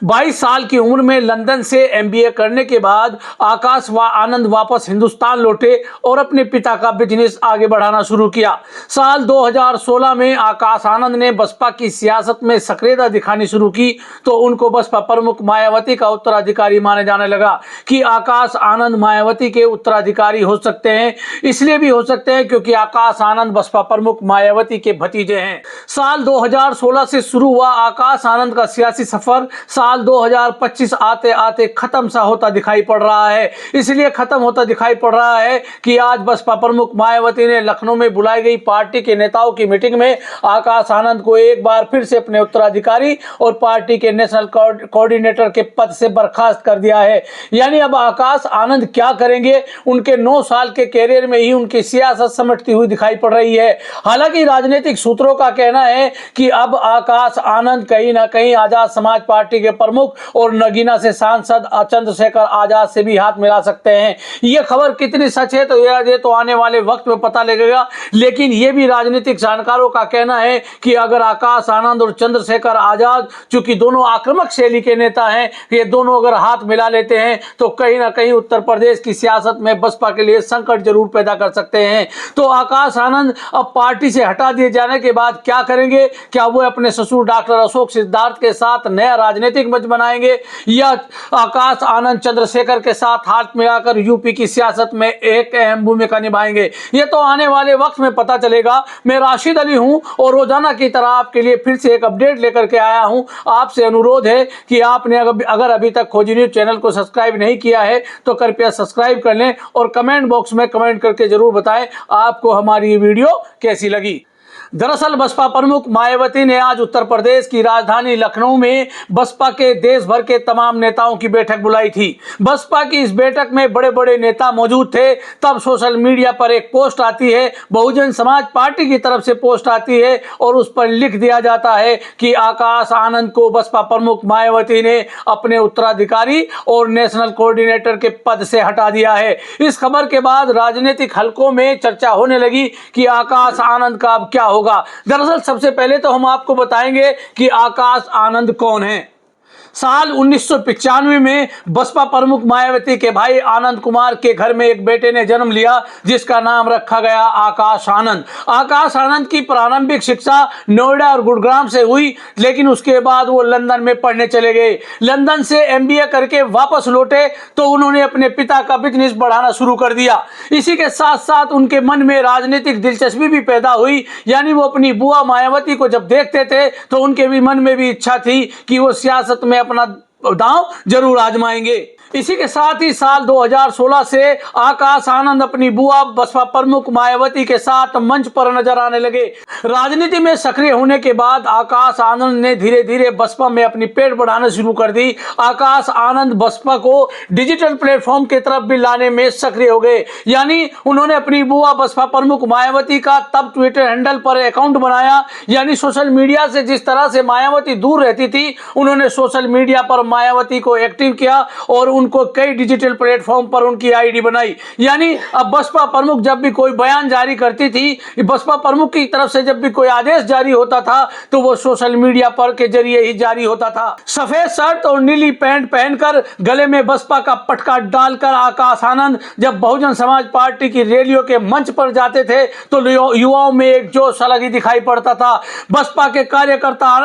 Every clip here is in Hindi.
22 साल की उम्र में लंदन से एमबीए करने के बाद आकाश आनंद वापस हिंदुस्तान लौटे और अपने पिता का बिजनेस आगे बढ़ाना शुरू किया। साल 2016 में आकाश आनंद ने बसपा की सियासत में सक्रियता दिखानी शुरू की तो उनको बसपा प्रमुख मायावती का उत्तराधिकारी माने जाने लगा कि आकाश आनंद मायावती के उत्तराधिकारी हो सकते हैं। इसलिए भी हो सकते हैं क्योंकि आकाश आनंद बसपा प्रमुख मायावती के भतीजे हैं। साल 2016 से शुरू हुआ आकाश आनंद का सियासी सफर साल 2025 आते आते खत्म सा होता दिखाई पड़ रहा है। इसलिए खत्म होता दिखाई पड़ रहा है कि आज बसपा प्रमुख मायावती ने लखनऊ में बुलाई गई पार्टी के नेताओं की मीटिंग में आकाश आनंद को एक बार फिर से अपने उत्तराधिकारी और पार्टी के नेशनल कोऑर्डिनेटर के पद से बर्खास्त कर दिया है। यानी अब आकाश आनंद क्या करेंगे, उनके 9 साल के कैरियर में ही उनकी सियासत समटती हुई दिखाई पड़ रही है। हालांकि राजनीतिक सूत्रों का कहना है कि अब आकाश आनंद कहीं ना कहीं आजाद समाज पार्टी के प्रमुख और नगीना से सांसद चंद्रशेखर आजाद से भी हाथ मिला सकते हैं। यह खबर कितनी सच है तो ये तो आने वाले वक्त में पता लगेगा। लेकिन यह भी राजनीतिक जानकारों का कहना है कि अगर आकाश आनंद और चंद्रशेखर आजाद, चूंकि दोनों आक्रामक शैली के नेता हैं, ये दोनों अगर हाथ मिला लेते हैं तो कहीं ना कहीं उत्तर प्रदेश की सियासत में बसपा के लिए संकट जरूर पैदा कर सकते हैं। तो आकाश आनंद अब पार्टी से हटा दिए जाने के बाद क्या करेंगे? क्या वो अपने ससुर डॉक्टर अशोक सिद्धार्थ के साथ नया राजनीतिक मंच बनाएंगे या आकाश आनंद चंद्रशेखर के साथ हाथ मिलाकर यूपी की सियासत में एक अहम भूमिका निभाएंगे? ये तो आने वाले वक्त में पता चलेगा। मैं राशिद अली हूं और रोजाना की तरह आपके लिए फिर से एक अपडेट लेकर के आया हूं। आपसे अनुरोध है कि आपने अगर अभी तक खोजी न्यूज चैनल को सब्सक्राइब नहीं किया है तो कृपया सब्सक्राइब कर लें और कमेंट बॉक्स में कमेंट करके जरूर बताएं आपको हमारी ये वीडियो कैसी लगी। दरअसल बसपा प्रमुख मायावती ने आज उत्तर प्रदेश की राजधानी लखनऊ में बसपा के देश भर के तमाम नेताओं की बैठक बुलाई थी। बसपा की इस बैठक में बड़े बड़े नेता मौजूद थे। तब सोशल मीडिया पर एक पोस्ट आती है, बहुजन समाज पार्टी की तरफ से पोस्ट आती है और उस पर लिख दिया जाता है कि आकाश आनंद को बसपा प्रमुख मायावती ने अपने उत्तराधिकारी और नेशनल कोऑर्डिनेटर के पद से हटा दिया है। इस खबर के बाद राजनीतिक हलकों में चर्चा होने लगी कि आकाश आनंद का अब क्या होगा। दरअसल सबसे पहले तो हम आपको बताएंगे कि आकाश आनंद कौन है। साल 1995 में बसपा प्रमुख मायावती के भाई आनंद कुमार के घर में एक बेटे ने जन्म लिया जिसका नाम रखा गया आकाश आनंद। आकाश आनंद की प्रारंभिक शिक्षा नोएडा और गुरुग्राम से हुई, लेकिन उसके बाद वो लंदन में पढ़ने चले गए। लंदन से एमबीए करके वापस लौटे तो उन्होंने अपने पिता का बिजनेस बढ़ाना शुरू कर दिया। इसी के साथ साथ उनके मन में राजनीतिक दिलचस्पी भी पैदा हुई। यानी वो अपनी बुआ मायावती को जब देखते थे तो उनके भी मन में भी इच्छा थी कि वो सियासत में अपना दांव जरूर आजमाएंगे। इसी के साथ ही साल 2016 से आकाश आनंद अपनी बुआ बसपा प्रमुख मायावती के साथ मंच पर नजर आने लगे। राजनीति में सक्रिय होने के बाद आकाश आनंद ने धीरे धीरे बसपा में अपनी पेड़ बढ़ाना शुरू कर दी। आकाश आनंद बसपा को डिजिटल प्लेटफॉर्म की तरफ भी लाने में सक्रिय हो गए। यानी उन्होंने अपनी बुआ बसपा प्रमुख मायावती का तब ट्विटर हैंडल पर अकाउंट बनाया। यानी सोशल मीडिया से जिस तरह से मायावती दूर रहती थी, उन्होंने सोशल मीडिया पर मायावती को एक्टिव किया और उनको कई डिजिटल प्लेटफॉर्म पर उनकी आईडी बनाई। यानी अब बसपा प्रमुख जब भी कोई बयान जारी करती थी, बसपा प्रमुख की तरफ से जब भी कोई आदेश जारी होता था तो वो सोशल मीडिया पर के जरिए ही जारी होता था। सफेद शर्ट और नीली पैंट पहनकर गले में बसपा का पटका डालकर आकाश आनंद जब बहुजन समाज पार्टी की रैलियों के मंच पर जाते थे तो युवाओं में एक जोश अलग ही दिखाई पड़ता था। बसपा के कार्यकर्ता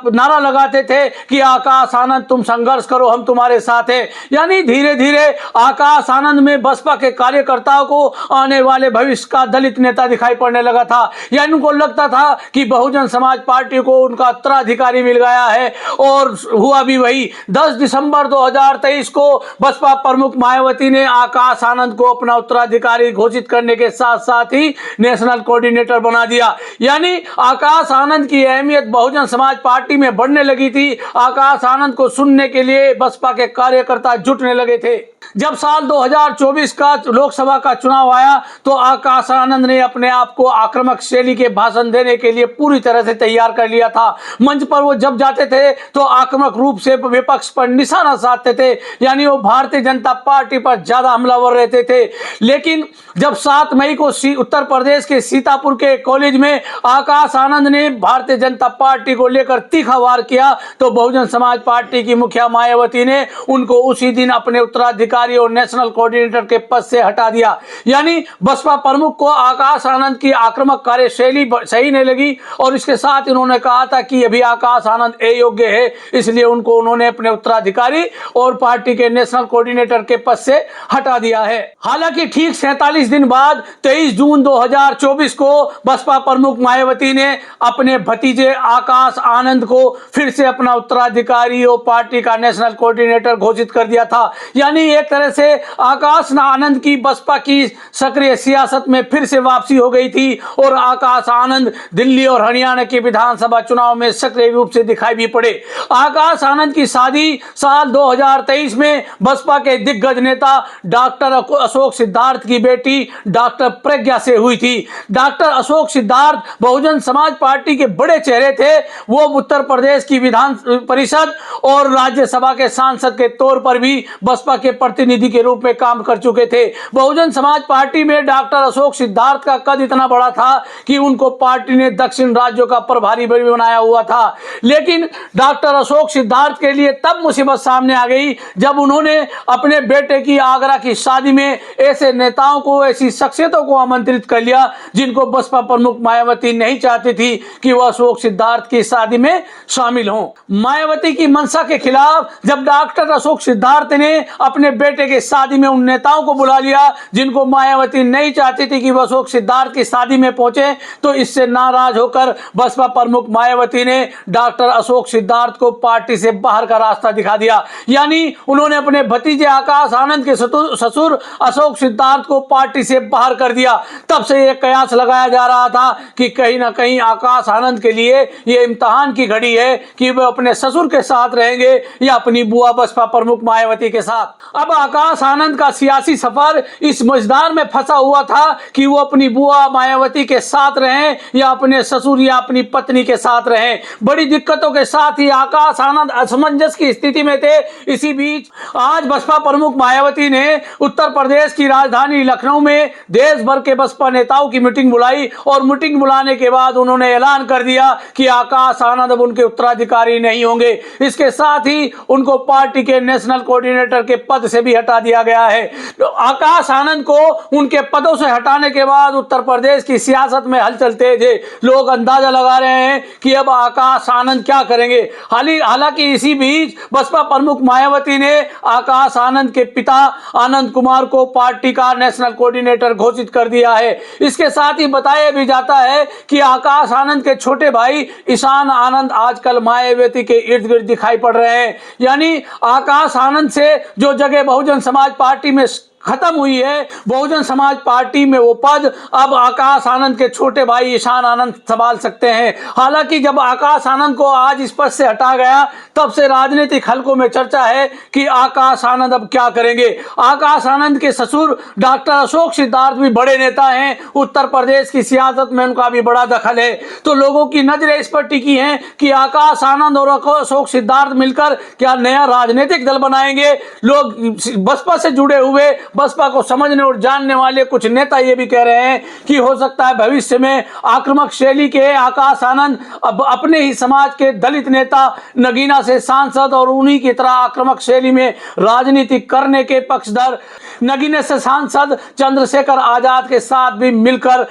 नारा लगाते थे कि आकाश आनंद तुम संघर्ष करो, हम तुम्हारे साथ हैं। यानी धीरे धीरे आकाश आनंद में बसपा के कार्यकर्ताओं को आने वाले भविष्य का दलित नेता दिखाई पड़ने लगा था। यानी उनको लगता था कि बहुजन समाज पार्टी को उनका उत्तराधिकारी मिल गया है और हुआ भी वही। 10 दिसंबर 2023 को बसपा प्रमुख मायावती ने आकाश आनंद को अपना उत्तराधिकारी घोषित करने के साथ साथ ही नेशनल कोऑर्डिनेटर बना दिया। यानी आकाश आनंद की अहमियत बहुजन समाज पार्टी में बढ़ने लगी थी। आकाश आनंद को सुनने के लिए बसपा के कार्यकर्ता जुटने लगे थे। जब साल 2024 का लोकसभा का चुनाव आया तो आकाश आनंद ने अपने आप को आक्रामक शैली के भाषण देने के लिए पूरी तरह से तैयार कर लिया था। मंच पर वो जब जाते थे तो आक्रामक रूप से विपक्ष पर निशाना साधते थे, यानी वो भारतीय जनता पार्टी पर ज्यादा हमलावर रहते थे। लेकिन जब 7 मई को उत्तर प्रदेश के सीतापुर के कॉलेज में आकाश आनंद ने भारतीय जनता पार्टी को लेकर तीखा वार किया तो बहुजन समाज पार्टी की मुखिया मायावती ने उनको उसी दिन अपने उत्तराधिकारी और नेशनल कोऑर्डिनेटर के पद से हटा दिया। यानी बसपा प्रमुख को आकाश आनंद की आक्रामक कार्यशैली सही नहीं लगी और इसके साथ इन्होंने कहा था कि अभी आकाश आनंद अयोग्य है, इसलिए उनको उन्होंने अपने उत्तराधिकारी और पार्टी के नेशनल कोऑर्डिनेटर के पद से हटा दिया है। हालांकि ठीक 47 दिन बाद 23 जून 2024 को बसपा प्रमुख मायावती ने अपने भतीजे आकाश आनंद को फिर से अपना उत्तराधिकारी और पार्टी का नेशनल कोऑर्डिनेटर घोषित कर दिया था। यानी एक तरह से आकाश आनंद की बसपा की सक्रिय सियासत में फिर से वापसी हो गई थी और आकाश आनंद दिल्ली और हरियाणा के विधानसभा चुनाव में सक्रिय रूप से दिखाई भी पड़े। आकाश आनंद की शादी साल 2023 में बसपा के दिग्गज नेता डॉक्टर अशोक सिद्धार्थ की बेटी डॉक्टर प्रज्ञा से हुई थी। डॉक्टर अशोक सिद्धार्थ बहुजन समाज पार्टी के बड़े चेहरे थे। वो उत्तर प्रदेश की विधान परिषद और राज्यसभा के सांसद के तौर पर भी बसपा के प्रतिनिधि के रूप में काम कर चुके थे। बहुजन समाज पार्टी में डॉक्टर अशोक सिद्धार्थ का कद इतना बड़ा था कि उनको पार्टी ने दक्षिण राज्यों का प्रभारी भी बनाया हुआ था। लेकिन डॉक्टर अशोक सिद्धार्थ के लिए तब मुसीबत सामने आ गई जब उन्होंने अपने बेटे की आगरा की शादी में ऐसे नेताओं को, ऐसी शख्सियतों को आमंत्रित कर लिया जिनको बसपा प्रमुख मायावती नहीं चाहती थी कि वह अशोक सिद्धार्थ की शादी में शामिल हों। मायावती की मंशा के खिलाफ जब डॉक्टर अशोक सिद्धार्थ ने अपने बेटे की शादी में उन नेताओं को बुला लिया जिनको मायावती नहीं चाहती थी कि वह अशोक सिद्धार्थ की शादी में पहुंचे, तो इससे नाराज होकर बसपा प्रमुख मायावती ने डॉक्टर अशोक सिद्धार्थ को पार्टी से बाहर का रास्ता दिखा दिया। यानी उन्होंने अपने भतीजे आकाश आनंद के ससुर अशोक सिद्धार्थ को पार्टी से बाहर कर दिया। तब से यह कयास लगाया जा रहा था कि कहीं ना कहीं आकाश आनंद के लिए यह इम्तिहान की घड़ी है कि वे अपने ससुर के साथ रहेंगे या अपनी बुआ बसपा प्रमुख मायावती के साथ। अब आकाश आनंद का सियासी सफर इस मझधार में फंसा हुआ था कि वो अपनी बुआ मायावती के साथ रहें या अपने ससुर या अपनी पत्नी के साथ रहें। बड़ी दिक्कतों के साथ ही आकाश आनंद असमंजस की स्थिति में थे। इसी बीच आज बसपा प्रमुख मायावती ने उत्तर प्रदेश की राजधानी लखनऊ में देश भर के बसपा नेताओं की मीटिंग बुलाई और मीटिंग बुलाने के बाद उन्होंने ऐलान कर दिया कि आकाश आनंद अब उनके उत्तराधिकारी नहीं होंगे। इसके साथ ही उनको पार्टी के नेशनल कोऑर्डिनेटर के पद से भी हटा दिया गया है। तो आकाश आनंद को उनके पदों से हटाने के बाद उत्तर प्रदेश की सियासत में हलचल तेज है। लोग अंदाजा लगा रहे हैं कि अब आकाश आनंद क्या करेंगे। हालांकि इसी बीच बसपा प्रमुख मायावती ने आकाश आनंद के पिता आनंद कुमार को पार्टी का नेशनल कोऑर्डिनेटर घोषित कर दिया है। इसके साथ ही बताया भी जाता है कि आकाश आनंद के छोटे भाई ईशान आनंद आजकल मायावती के इर्द गिर्द दिखाई पड़ रहे हैं। यानी आकाश आनंद से जो जगह बहुजन समाज पार्टी में खत्म हुई है, बहुजन समाज पार्टी में वो पद अब आकाश आनंद के छोटे भाई ईशान आनंद संभाल सकते हैं। हालांकि जब आकाश आनंद को आज इस पद से हटा गया तब से राजनीतिक हलकों में चर्चा है कि आकाश आनंद अब क्या करेंगे। आकाश आनंद के ससुर डॉक्टर अशोक सिद्धार्थ भी बड़े नेता हैं, उत्तर प्रदेश की सियासत में उनका भी बड़ा दखल है। तो लोगों की नजरें इस पर टिकी हैं कि आकाश आनंद और अशोक सिद्धार्थ मिलकर क्या नया राजनीतिक दल बनाएंगे। लोग बसपा से जुड़े हुए, बसपा को समझने और जानने वाले कुछ नेता ये भी कह रहे हैं कि हो सकता है भविष्य में आक्रामक शैली के आकाश आनंद अब अपने ही समाज के दलित नेता नगीना से सांसद और उन्हीं की तरह आक्रामक शैली में राजनीति करने के पक्षधर नगीने से सांसद चंद्रशेखर आजाद के साथ भी मिलकर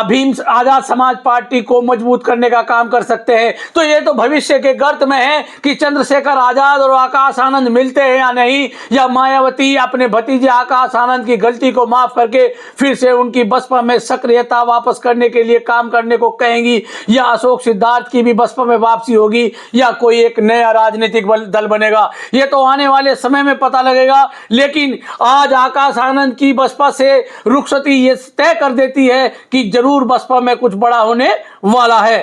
भीम आजाद समाज पार्टी को मजबूत करने का काम कर सकते हैं। तो ये तो भविष्य के गर्त में है कि चंद्रशेखर आजाद और आकाश आनंद मिलते हैं या नहीं, या मायावती अपने भतीजे आकाश आनंद की गलती को माफ करके फिर से उनकी बसपा में सक्रियता वापस करने के लिए काम करने को कहेंगी, या अशोक सिद्धार्थ की भी बसपा में वापसी होगी, या कोई एक नया राजनीतिक दल बनेगा। ये तो आने वाले समय में पता लगेगा। लेकिन आज आकाश आनंद की बसपा से रुखसती ये तय कर देती है कि जरूर बसपा में कुछ बड़ा होने वाला है।